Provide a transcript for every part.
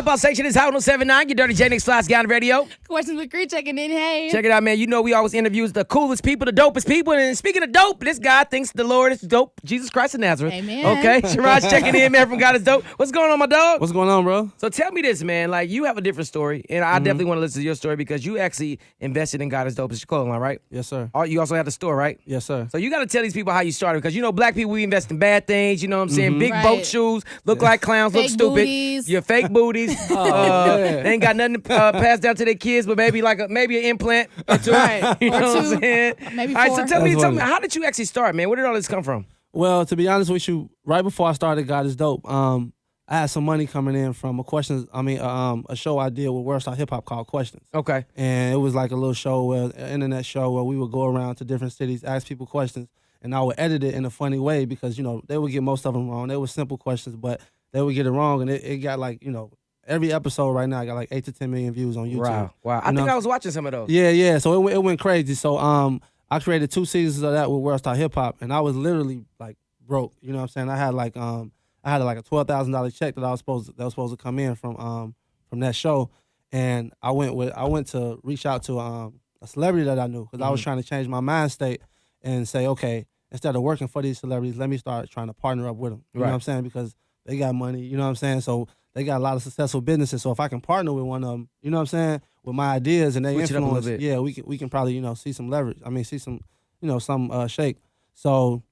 Hip Hop Station is Hot 107.9. Your Dirty J Nick Slides Down Radio. Questions with Cree checking in. Hey. Check it out, man. You know we always interview the coolest people, the dopest people. And speaking of dope, this guy thinks the Lord is dope. Jesus Christ of Nazareth. Amen. Okay, Sharod's checking in, man, from GodIsDope. What's going on, my dog? What's going on, bro? So tell me this, man. Like, you have a different story, and I definitely want to listen to your story because you actually invested in GodIsDope. It's your clothing line, right? Yes, sir. Oh, you also have the store, right? Yes, sir. So you got to tell these people how you started because, you know, black people, we invest in bad things. You know what I'm saying? Big Right. boat shoes, look like clowns, look Fake stupid. booties. Your fake booties. They ain't got nothing to pass down to their kids, but maybe like maybe an implant or two. Right. You know Or what two, I'm saying? maybe All right, so four. tell me, That's funny. how did you actually start, man? Where did all this come from? Well, to be honest with you, right before I started GodIsDope, I had some money coming in from a show I did with World Star Hip Hop called Questions. Okay. And it was like a little show, an internet show where we would go around to different cities, ask people questions, and I would edit it in a funny way because, you know, they would get most of them wrong. They were simple questions, but they would get it wrong, and it got like, you know, every episode right now I got like 8 to 10 million views on YouTube. Wow. I think I was watching some of those. Yeah. So it went crazy. So I created 2 seasons of that with World Star Hip Hop, and I was literally like broke. You know what I'm saying? I had like a $12,000 check that was supposed to come in from that show, and I went to reach out to a celebrity that I knew because I was trying to change my mind state and say, okay, instead of working for these celebrities, let me start trying to partner up with them. You know what I'm saying? Because they got money. You know what I'm saying? So they got a lot of successful businesses. So if I can partner with one of them, you know what I'm saying, with my ideas and they Switch it up a influence, little bit. yeah, we can probably, you know, see some leverage. I mean, see some, you know, some shake. So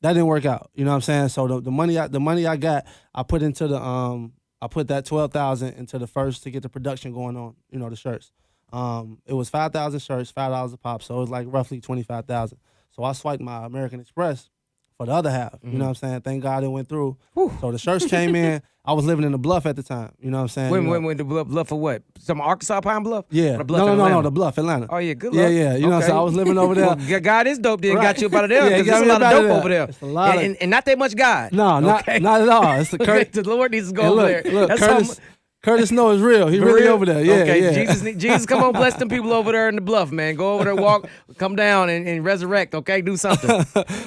that didn't work out. You know what I'm saying? So the money I got, I put into I put that $12,000 into the first to get the production going on. You know, the shirts. It was 5,000 shirts, $5 a pop. So it was like roughly 25,000. So I swiped my American Express for the other half. You know what I'm saying? Thank God it went through. So the shirts came in. I was living in the Bluff at the time. You know what I'm saying? When the Bluff for what? Some Arkansas Pine Bluff? Yeah. Or the Bluff in No, Atlanta? the Bluff, Atlanta. Oh, yeah, good luck. Yeah. You know what I'm saying? I was living over there. Well, GodIsDope then got you up out of there Yeah, he because got there's a me lot up of out dope of over there. It's a lot of- and not that much God. No, not at all. It's the The Lord needs to go over there. Look, That's Curtis Snow is real. He For really real? over there. Yeah, okay, yeah. Jesus, come on, bless them people over there in the Bluff, man. Go over there, walk, come down, and resurrect. Okay, do something.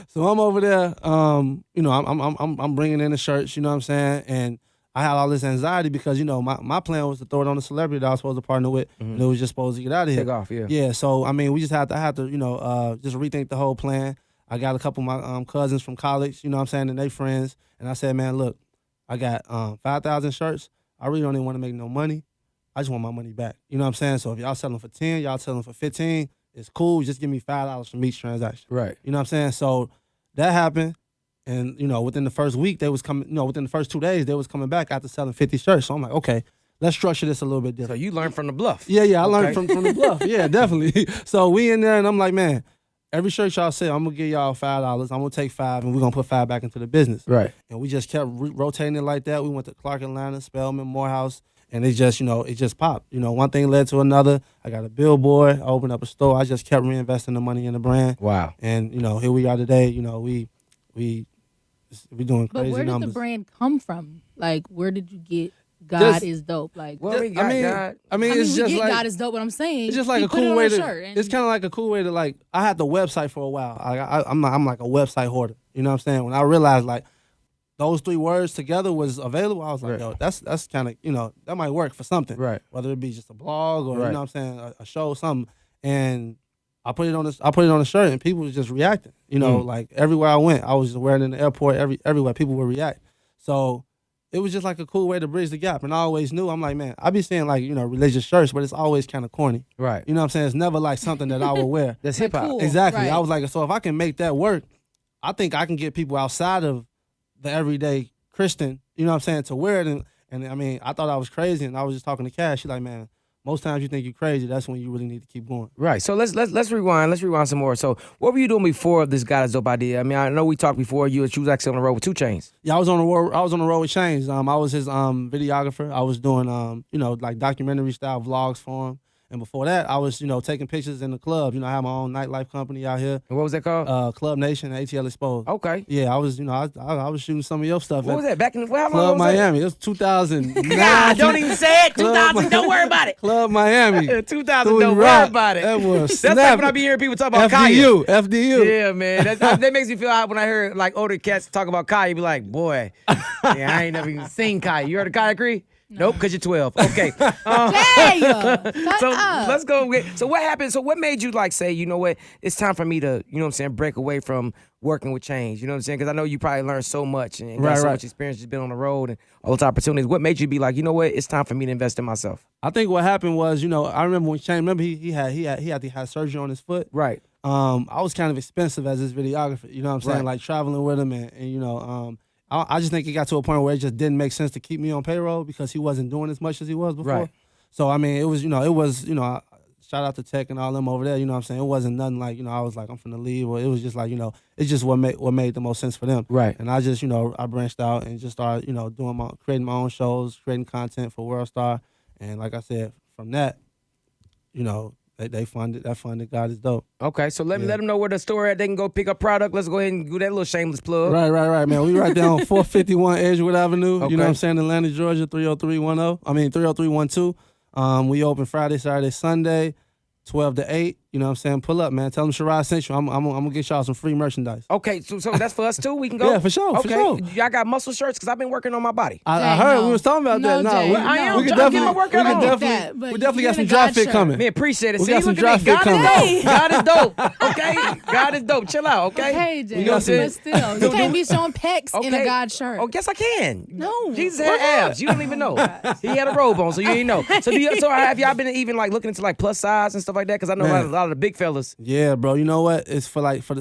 So I'm over there. You know, I'm bringing in the shirts. You know what I'm saying? And I had all this anxiety because, you know, my plan was to throw it on the celebrity that I was supposed to partner with, and it was just supposed to get out of here. Take off, yeah. Yeah. So I mean, we just had to, you know, just rethink the whole plan. I got a couple of my cousins from college. You know what I'm saying? And they friends. And I said, man, look, I got 5,000 shirts. I really don't even want to make no money. I just want my money back. You know what I'm saying? So if y'all selling for 10, y'all selling for 15, it's cool. Just give me $5 from each transaction. Right. You know what I'm saying? So that happened. And, you know, within the first week, within the first 2 days, they was coming back after selling 50 shirts. So I'm like, okay, let's structure this a little bit So different. you learned from the Bluff. Yeah, I learned from the Bluff. Yeah, definitely. So we in there, and I'm like, man, every shirt y'all sell, I'm going to give y'all $5. I'm going to take $5, and we're going to put $5 back into the business. Right. And we just kept rotating it like that. We went to Clark, Atlanta, Spelman, Morehouse, and it just popped. You know, one thing led to another. I got a billboard. I opened up a store. I just kept reinvesting the money in the brand. Wow. And, you know, here we are today. You know, we doing crazy numbers. But where did the brand come from? Like, where did you get Just- GodIsDope? Like, Well, we got God. I mean, it's we just get like GodIsDope, but I'm saying it's just like he a put it cool on way a to. shirt and- It's kind of like a cool way to like. I had the website for a while. I'm like a website hoarder. You know what I'm saying? When I realized like those 3 words together was available, I was like, Right. yo, that's kind of, you know, that might work for something. Right. Whether it be just a blog or Right. you know what I'm saying, a show or something. And I put it on a shirt, and people was just reacting. You know, like everywhere I went, I was just wearing it in the airport. Everywhere people would react. So it was just like a cool way to bridge the gap. And I always knew, I'm like, man, I be seeing like, you know, religious shirts, but it's always kind of corny. Right. You know what I'm saying? It's never like something that I would wear. That's hip hop. cool. Exactly. Right. I was like, so if I can make that work, I think I can get people outside of the everyday Christian, you know what I'm saying, to wear it. And I mean, I thought I was crazy, and I was just talking to Cash. She's like, man, most times you think you're crazy, that's when you really need to keep going. Right. So let's rewind. Let's rewind some more. So what were you doing before this GodIsDope idea? I mean, I know we talked before. You was actually on the road with 2 Chainz. Yeah, I was on the road with Chainz. I was his videographer. I was doing you know, like documentary style vlogs for him. And before that, I was, you know, taking pictures in the club. You know, I have my own nightlife company out here. And what was that called? Club Nation, ATL Exposed. Okay. Yeah, I was, you know, I was shooting some of your stuff. What was that? Back in how long Club was that? Miami. It was 2009. God, don't even say it. Club 2000. Don't worry about it. Club Miami. 2000. Threw Don't me worry rock. about it. That was That's like when I be hearing people talk about Kaya. FDU. Yeah, man. That makes me feel hot when I hear like older cats talk about Kaya. Be like, boy, yeah, I ain't never even seen Kaya. You heard of Kaya Cree? Nope, because you're 12. Okay. Jay, So let's go. So what happened? So what made you like say, you know what, it's time for me to, you know what I'm saying, break away from working with change. You know what I'm saying? Because I know you probably learned so much and got so much experience, just been on the road and all those opportunities. What made you be like, you know what, it's time for me to invest in myself? I think what happened was, you know, I remember when Shane, he had surgery on his foot. Right. I was kind of expensive as his videographer. You know what I'm saying? Right. Like traveling with him and you know, I just think it got to a point where it just didn't make sense to keep me on payroll because he wasn't doing as much as he was before. Right. So I mean, it was shout out to Tech and all them over there. You know what I'm saying? It wasn't nothing like, you know, I was like, I'm finna leave, or it was just like, you know, it's just what made the most sense for them. Right. And I just, you know, I branched out and just started, you know, creating my own shows, creating content for WorldStar, and like I said, from that, you know, they funded GodIsDope. Okay, so let them know where the store at. They can go pick up product. Let's go ahead and do that little shameless plug. Right, man. We right there on 451 Edgewood Avenue. Okay. You know what I'm saying? Atlanta, Georgia, 30312. We open Friday, Saturday, Sunday, 12 to 8. You know what I'm saying? Pull up, man. Tell them Sherrod sent you. I'm gonna get y'all some free merchandise. Okay, so that's for us too. We can go. Yeah, for sure. Okay, for sure. y'all got muscle shirts because I've been working on my body. I heard we was talking about that. No, No, Jay, we, no. I am we could trying to get definitely, my workout on. we definitely got some dry fit coming. Man, appreciate it. We See, got some look dry at me. fit God is coming. dope. God is dope. Okay, God is dope. Chill out. Okay. Okay, Jay. We got some- But still, you can't be showing pecs in a Okay. God shirt. Oh, yes, I can. No. Jesus had abs. You don't even know. He had a robe on, so you didn't know. So have y'all been even like looking into like plus size and stuff like that? Because I know a lot of the big fellas. Yeah, bro. You know what? It's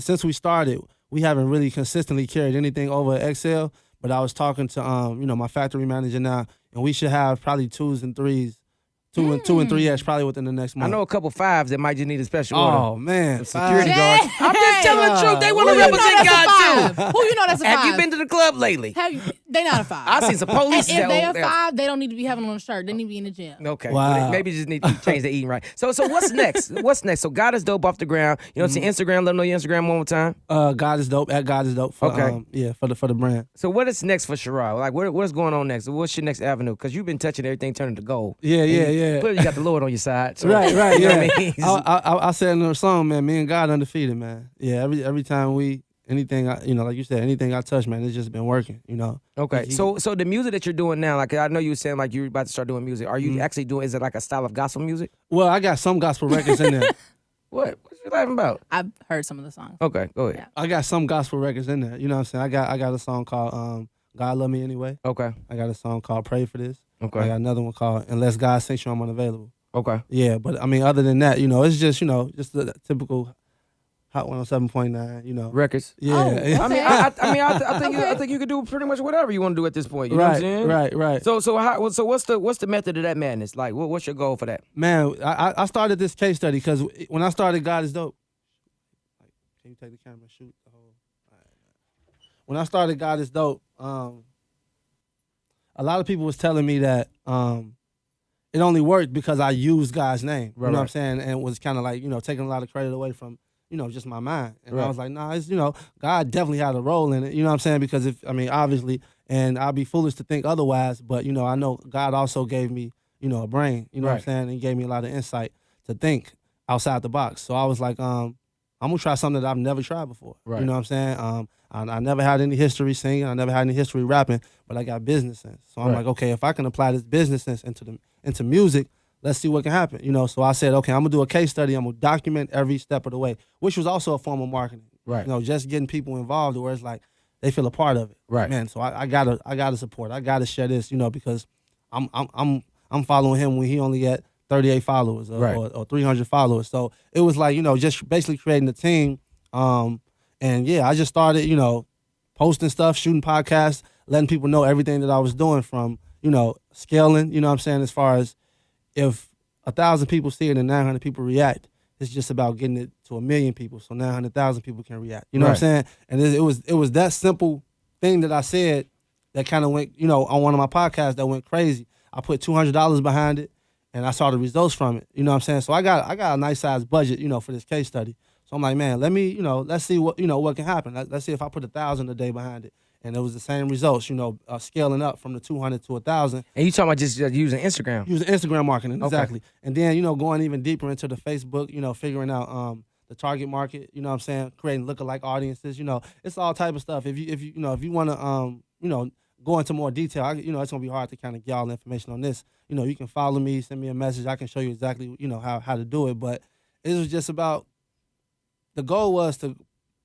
since we started, we haven't really consistently carried anything over XL. But I was talking to you know, my factory manager now, and we should have probably 2s and 3s. Two and 3X probably within the next month. I know a couple 5s that might just need a special order. Oh man, Security five. guards. I'm just telling the truth. They want to Who you know represent that's a God five? Who you know that's a too. five? Have you been to the club lately? They not a five. I seen some police. And if they a five, they don't need to be having on a shirt. They need to be in the gym. Okay. Wow. Well, maybe just need to change their eating right. So what's next? What's next? So God is dope off the ground. You know what I'm saying? Instagram, let them know your Instagram one more time. GodIsDope at GodIsDope. For, Okay. For the brand. So what is next for Sherrod? Like what's going on next? What's your next avenue? Because you've been touching everything turning to gold. Yeah. Clearly you got the Lord on your side. So, Right. You know Yeah. what I mean? I said in the song, man, me and God undefeated, man. Yeah. Every time anything like you said, anything I touch, man, it's just been working. You know. Okay, so the music that you're doing now, like I know you were saying like you're about to start doing music. Are you actually doing? Is it like a style of gospel music? Well, I got some gospel records in there. What you laughing about? I've heard some of the songs. Okay, go ahead. Yeah. I got some gospel records in there. You know what I'm saying? I got a song called God Love Me Anyway. Okay, I got a song called Pray for This. okay, I got another one called Unless God Sings You, I'm Unavailable. okay. Yeah, but I mean, other than that, you know, it's just, you know, just the typical Hot 107.9, you know. Records. Yeah. Oh, I mean, I think you could do pretty much whatever you want to do at this point. You know what I'm saying? Right. So what's the method of that madness? Like, what's your goal for that? Man, I started this case study because when I started GodIsDope, can you take the camera and shoot the whole? All right. When I started GodIsDope, a lot of people was telling me that it only worked because I used God's name. You know what I'm saying? And was kind of like, you know, taking a lot of credit away from, you know, just my mind. And I was like, nah, it's, you know, God definitely had a role in it. You know what I'm saying? Because obviously, and I'd be foolish to think otherwise, but, you know, I know God also gave me, you know, a brain, you know what I'm saying? And he gave me a lot of insight to think outside the box. So I was like, I'm going to try something that I've never tried before. Right. You know what I'm saying? I never had any history singing. I never had any history rapping, but I got business sense. So I'm like, okay, if I can apply this business sense into music, let's see what can happen. You know, so I said, okay, I'm going to do a case study. I'm going to document every step of the way, which was also a form of marketing. Right. You know, just getting people involved where it's like they feel a part of it. Right. Man, so I gotta support. I gotta share this, you know, because I'm following him when he only got 38 followers or 300 followers. So it was like, you know, just basically creating a team. And yeah, I just started, you know, posting stuff, shooting podcasts, letting people know everything that I was doing from, you know, scaling, you know what I'm saying, as far as if 1,000 people see it and 900 people react, it's just about getting it to 1 million people so 900,000 people can react. You know what I'm saying? And it was that simple thing that I said that kind of went, you know, on one of my podcasts that went crazy. I put $200 behind it and I saw the results from it. You know what I'm saying? So I got a nice sized budget, you know, for this case study. So I'm like, man, let's see what can happen. Let's see if I put 1,000 a day behind it. And it was the same results, you know, scaling up from the 200 to 1,000. And you talking about just using Instagram? Using Instagram marketing, exactly. And then, you know, going even deeper into the Facebook, you know, figuring out the target market, you know what I'm saying, creating lookalike audiences, you know, it's all type of stuff. If you want to, you know, go into more detail. It's gonna be hard to kind of get all the information on this. You can follow me, send me a message. I can show you exactly, how to do it. But it was just about, the goal was to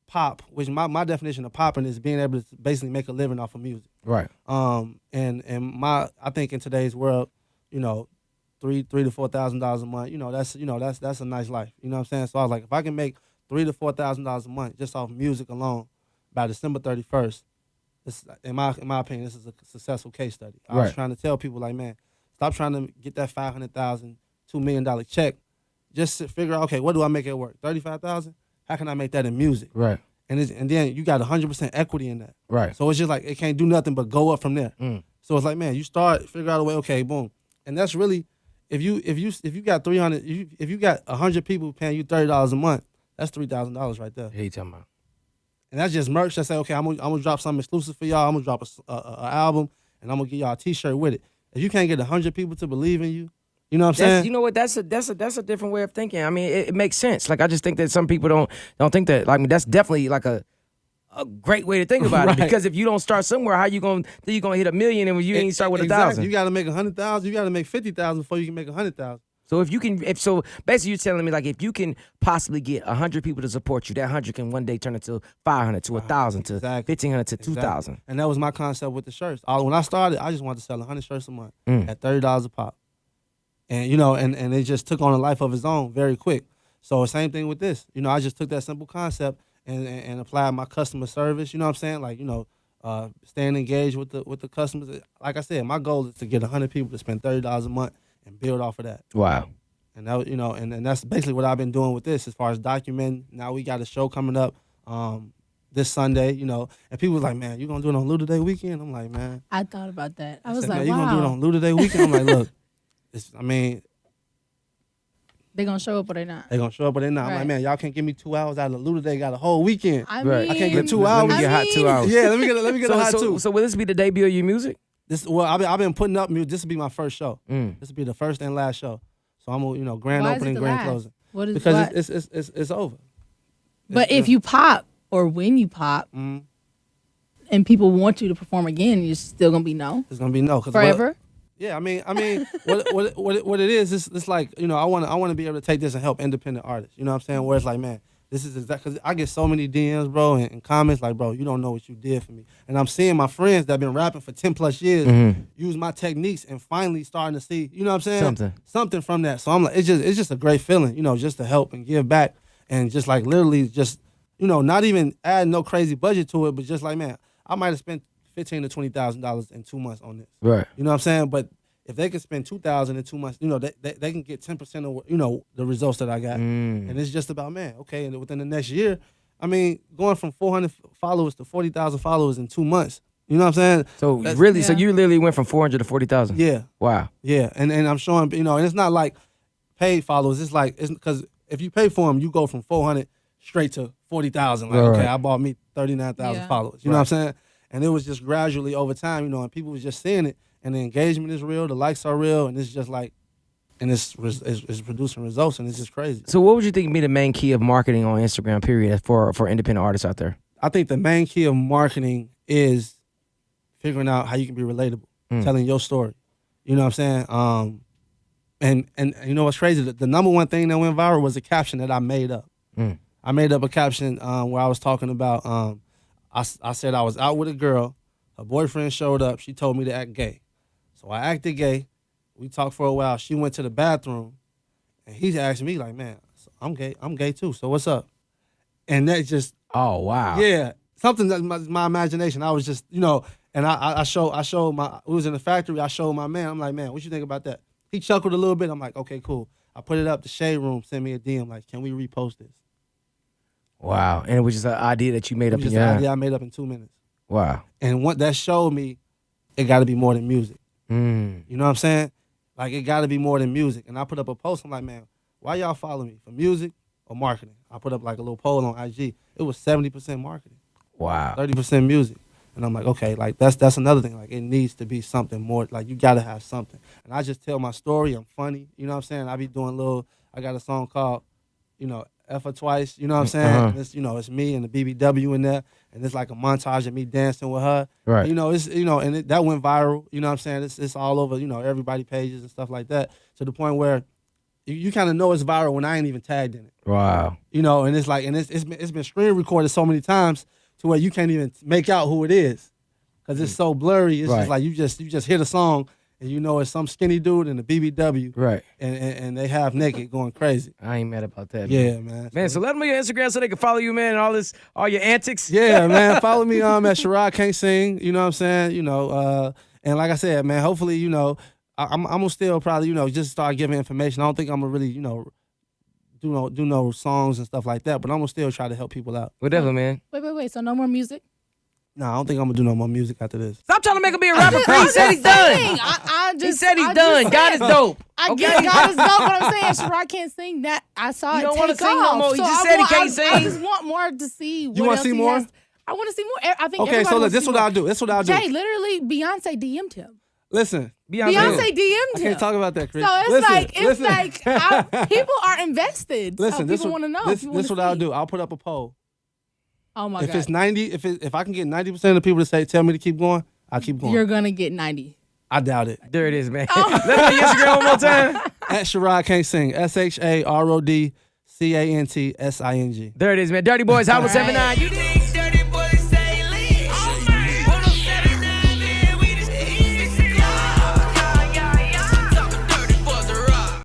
pop, which my definition of popping is being able to basically make a living off of music. Right. And I think in today's world, $3,000 to $4,000 a month, that's a nice life. You know what I'm saying? So I was like, if I can make $3,000 to $4,000 a month just off music alone by December 31st, in my opinion, this is a successful case study. I was trying to tell people, like, man, stop trying to get that $500,000, $2 million check. Just figure out, okay, what do I make it work? $35,000? How can I make that in music? Right. And then you got 100% equity in that. Right. So it's just like, it can't do nothing but go up from there. So it's like, man, you figure out a way. Okay, boom. And that's really, if you got 300, if you got 100 people paying you $30 a month, that's $3,000 right there. Hey, you talking about? And that's just merch. That say, okay, I'm gonna drop something exclusive for y'all. I'm gonna drop a album, and I'm gonna get y'all a T-shirt with it. If you can't get 100 people to believe in you, you know what I'm saying? You know what? That's a different way of thinking. I mean, it makes sense. Like, I just think that some people don't think that. Like, I mean, that's definitely like a great way to think about it. Because if you don't start somewhere, how you gonna hit $1 million and you ain't start with exactly. 1,000? You got to make 100,000. You got to make 50,000 before you can make 100,000. So so basically you're telling me, like, if you can possibly get 100 people to support you, that 100 can one day turn into 500 to 1,000 to 1,500 to 2,000. And that was my concept with the shirts. When I started, I just wanted to sell 100 shirts a month at $30 a pop. And and it just took on a life of its own very quick. So same thing with this. I just took that simple concept and applied my customer service. You know what I'm saying? Like, staying engaged with the customers. Like I said, my goal is to get 100 people to spend $30 a month and build off of that. Wow. And that, and that's basically what I've been doing with this as far as documenting. Now we got a show coming up this Sunday, and people was like, man, you gonna do it on Luda Day weekend? I'm like, man. I thought about that. I was said, like, man, wow. You gonna do it on Luda Day weekend? I'm like, look, they gonna show up or they not? They gonna show up or they not. I'm like, man, y'all can't give me 2 hours out of Luda Day. Got a whole weekend. I I can't get 2 hours. Let me get hot 2 hours. Yeah, let me get a hot 2. So will this be the debut of your music? I've been putting up music. This will be my first show. This will be the first and last show. So I'm grand Why opening, grand closing. What is because it's over. But if you pop or when you pop, and people want you to perform again, you're still gonna be no. It's gonna be no forever. Yeah, I mean, what it is, it's like, I want to be able to take this and help independent artists. You know what I'm saying? Where it's like, man, this is exactly, because I get so many DMs, bro, and comments like, bro, you don't know what you did for me. And I'm seeing my friends that have been rapping for 10 plus years use my techniques and finally starting to see, you know what I'm saying? Something from that. So I'm like, it's just a great feeling, just to help and give back and just like literally just, not even add no crazy budget to it, but just like, man, I might have spent $15,000 to $20,000 in 2 months on this. Right. You know what I'm saying? But if they can spend $2,000 in 2 months, they can get 10% of the results that I got. And it's just about, man, okay, and within the next year, I mean, going from 400 followers to 40,000 followers in 2 months. You know what I'm saying? So really, so you literally went from 400 to 40,000. Yeah. Wow. Yeah, and I'm showing, and it's not like paid followers. It's like, because if you pay for them, you go from 400 straight to 40,000. Like, okay, I bought me 39,000 followers. You know what I'm saying? And it was just gradually over time, and people was just seeing it, and the engagement is real, the likes are real, and it's just like, and it's producing results, and it's just crazy. So what would you think be the main key of marketing on Instagram, period, for independent artists out there? I think the main key of marketing is figuring out how you can be relatable, telling your story. You know what I'm saying? And you know what's crazy? The number one thing that went viral was a caption that I made up. I made up a caption where I was talking about, I said I was out with a girl, her boyfriend showed up, she told me to act gay. So I acted gay, we talked for a while, she went to the bathroom, and he asked me like, man, I'm gay too, so what's up? And that just... Oh, wow. Yeah, something that my imagination, I was just, and I showed my, we was in the factory, I showed my man, I'm like, man, what you think about that? He chuckled a little bit, I'm like, okay, cool. I put it up, the Shade Room sent me a DM like, can we repost this? Wow, and it was just an idea that you made up in your head. Idea I made up in 2 minutes. Wow. And what that showed me, it got to be more than music. You know what I'm saying? Like, it got to be more than music. And I put up a post, I'm like, man, why y'all follow me? For music or marketing? I put up like a little poll on IG. It was 70% marketing. Wow. 30% music. And I'm like, okay, like that's another thing. Like, it needs to be something more. Like, you got to have something. And I just tell my story. I'm funny. You know what I'm saying? I be doing I got a song called, F her twice. You know what I'm saying? It's, you know, it's me and the BBW in there, and it's like a montage of me dancing with her. Right. You know, it's that went viral. You know what I'm saying? It's all over. You know, everybody pages and stuff like that, to the point where you kind of know it's viral when I ain't even tagged in it. Wow. You know, and it's like, and it's been screen recorded so many times to where you can't even make out who it is, because it's so blurry. It's just like you just hear the song and you know it's some skinny dude and the BBW. Right. And they half naked going crazy. I ain't mad about that. Yeah, man. Man, so let them know your Instagram so they can follow you, man, and all your antics. Yeah, man. Follow me at SharodCantSing. You know what I'm saying? You know, and like I said, man, hopefully, you know, I'm gonna still probably, you know, just start giving information. I don't think I'm gonna really, you know, do no songs and stuff like that, but I'm gonna still try to help people out. Whatever, man. Wait. So no more music? No, I don't think I'm gonna do no more music after this. Stop trying to make him be a rapper. He said he's done. He said he's done. God is dope. I get God is dope, but I'm saying Sharod can't sing. That I saw You it don't take wanna sing no off. more. He So just I said he want- can't sing. I just want more to see. What You wanna else see he more? has. I want to see more. I think Okay, everybody so look, wants to this see what I'll more. do. This what I'll do. Jay, literally, Beyonce DM'd him. Listen, Beyonce DM'd I him. can't talk about that, Chris. So it's Listen. people are invested. Listen, so people want to know. This what I'll do. I'll put up a poll. Oh my If God. it's 90, if I can get 90% of the people to say tell me to keep going, I'll keep going. You're gonna get 90. I doubt it. There it is, man. Let me know your Instagram one more time. At SharodCantSing, SharodCantsing. There it is, man. Durtty Boyz, Howard 79. You dig?